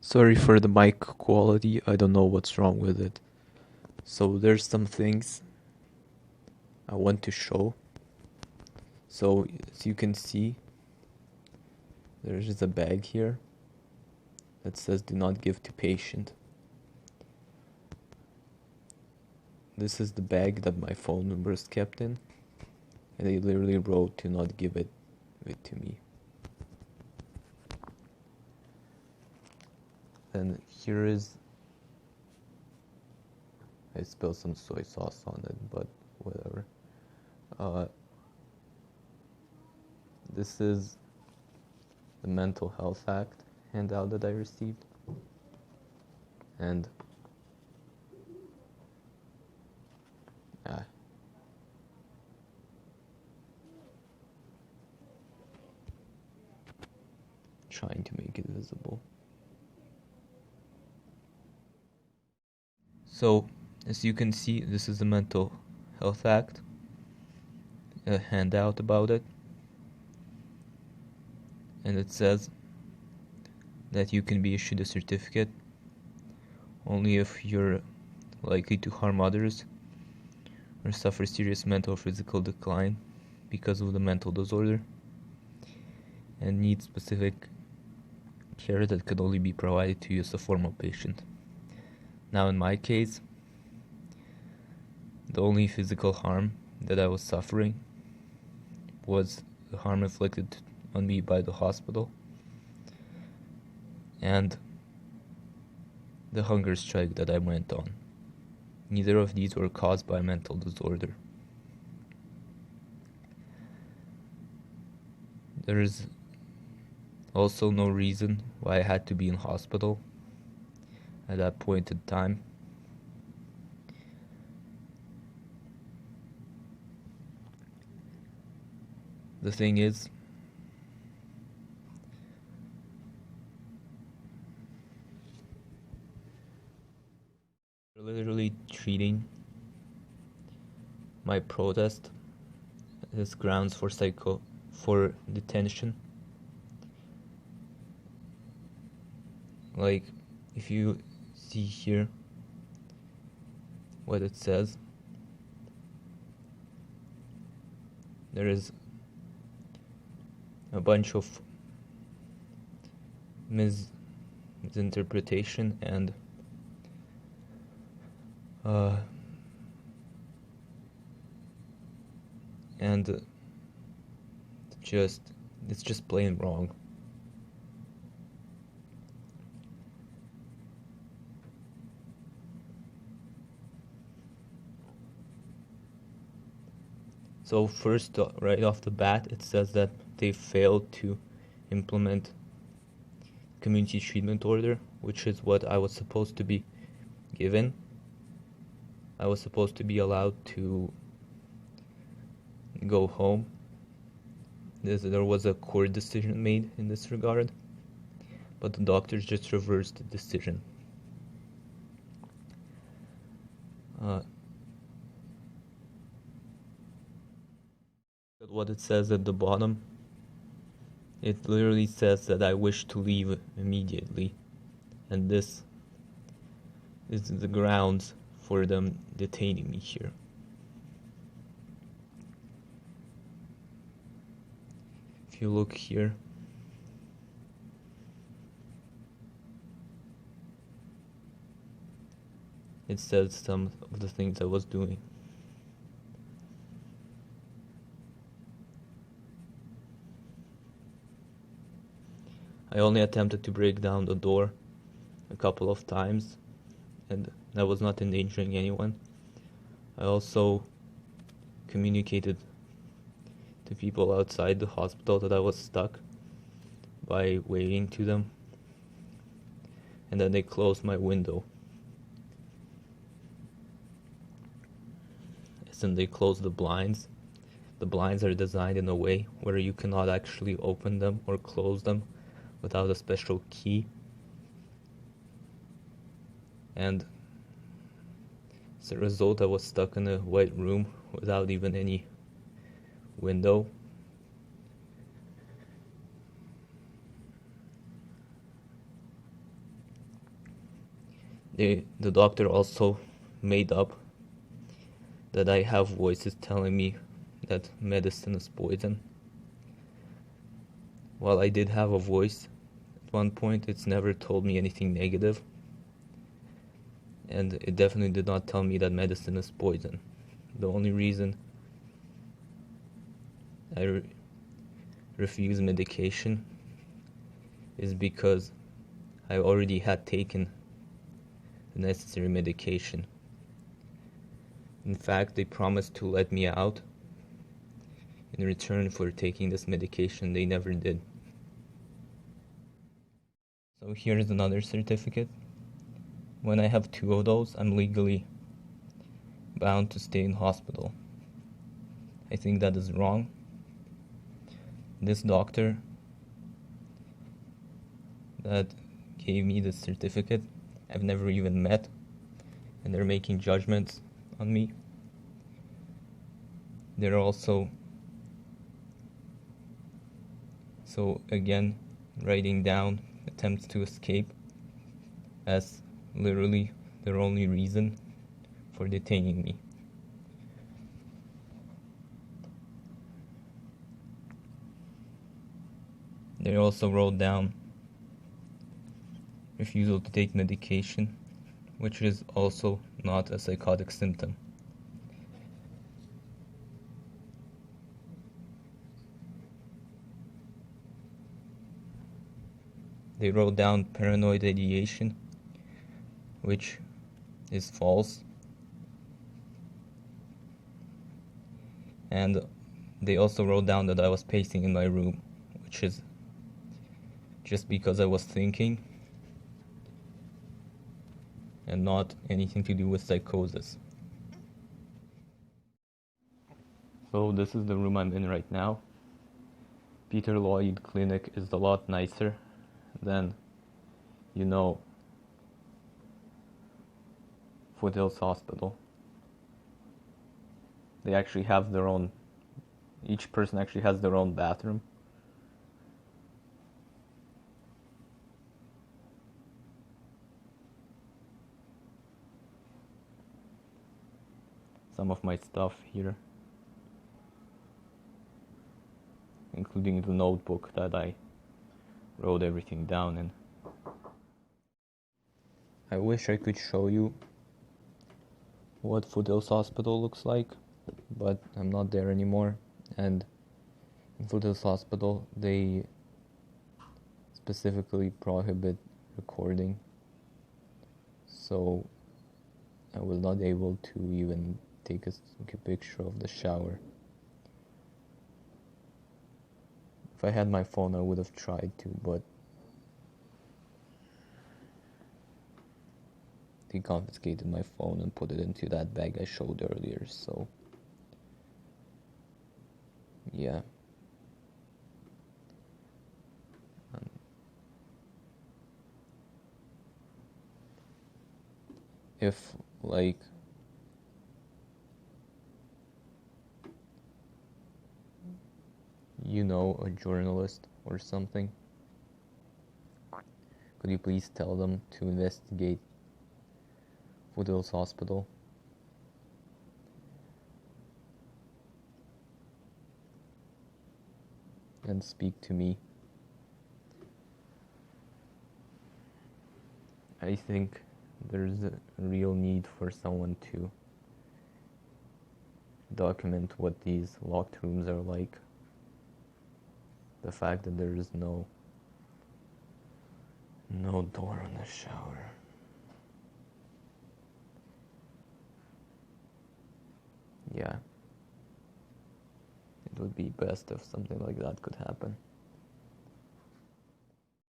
Sorry for the mic quality, I don't know what's wrong with it. So there's some things I want to show. So as you can see, there's just a bag here that says do not give to patient. This is the bag that my phone number is kept in, and they literally wrote to not give it to me. And here is, I spilled some soy sauce on it, but whatever. This is the Mental Health Act handout that I received. And trying to make it visible. So, as you can see, this is the Mental Health Act, a handout about it, and it says that you can be issued a certificate only if you're likely to harm others or suffer serious mental or physical decline because of the mental disorder and need specific care that could only be provided to you as a formal patient. Now in my case, the only physical harm that I was suffering was the harm inflicted on me by the hospital and the hunger strike that I went on. Neither of these were caused by mental disorder. There is also no reason why I had to be in hospital at that point in time. The thing is, they're literally treating my protest as grounds for detention. Like, if you see here what it says, there is a bunch of misinterpretation and it's just plain wrong. So first, right off the bat, it says that they failed to implement community treatment order, which is what I was supposed to be given. I was supposed to be allowed to go home. There was a court decision made in this regard, but the doctors just reversed the decision. What it says at the bottom, it literally says that I wish to leave immediately, and this is the grounds for them detaining me here. If you look here, it says some of the things I was doing. I only attempted to break down the door a couple of times, and I was not endangering anyone. I also communicated to people outside the hospital that I was stuck by waving to them, and then they closed my window. And they closed the blinds. The blinds are designed in a way where you cannot actually open them or close them without a special key. And as a result, I was stuck in a white room without even any window. The doctor also made up that I have voices telling me that medicine is poison. While I did have a voice at one point, it's never told me anything negative, and it definitely did not tell me that medicine is poison. The only reason I refuse medication is because I already had taken the necessary medication. In fact, they promised to let me out in return for taking this medication. They never did. So here's another certificate. When I have 2 of those, I'm legally bound to stay in hospital. I think that is wrong. This doctor that gave me this certificate, I've never even met, and they're making judgments on me. They're also, again, writing down attempts to escape as literally their only reason for detaining me. They also wrote down refusal to take medication, which is also not a psychotic symptom. They wrote down paranoid ideation, which is false. And they also wrote down that I was pacing in my room, which is just because I was thinking and not anything to do with psychosis. So this is the room I'm in right now. Peter Lloyd Clinic is a lot nicer than, Foothills Hospital. They actually have their own, each person actually has their own bathroom. Some of my stuff here, including the notebook that I wrote everything down in. I wish I could show you what Foothills Hospital looks like, but I'm not there anymore. And in Foothills Hospital, they specifically prohibit recording, so I was not able to even take a picture of the shower. If I had my phone, I would have tried to, but they confiscated my phone and put it into that bag I showed earlier, so yeah. If, like, a journalist or something, could you please tell them to investigate Foothills Hospital? And speak to me. I think there's a real need for someone to document what these locked rooms are like. The fact that there is no door on the shower. Yeah. It would be best if something like that could happen.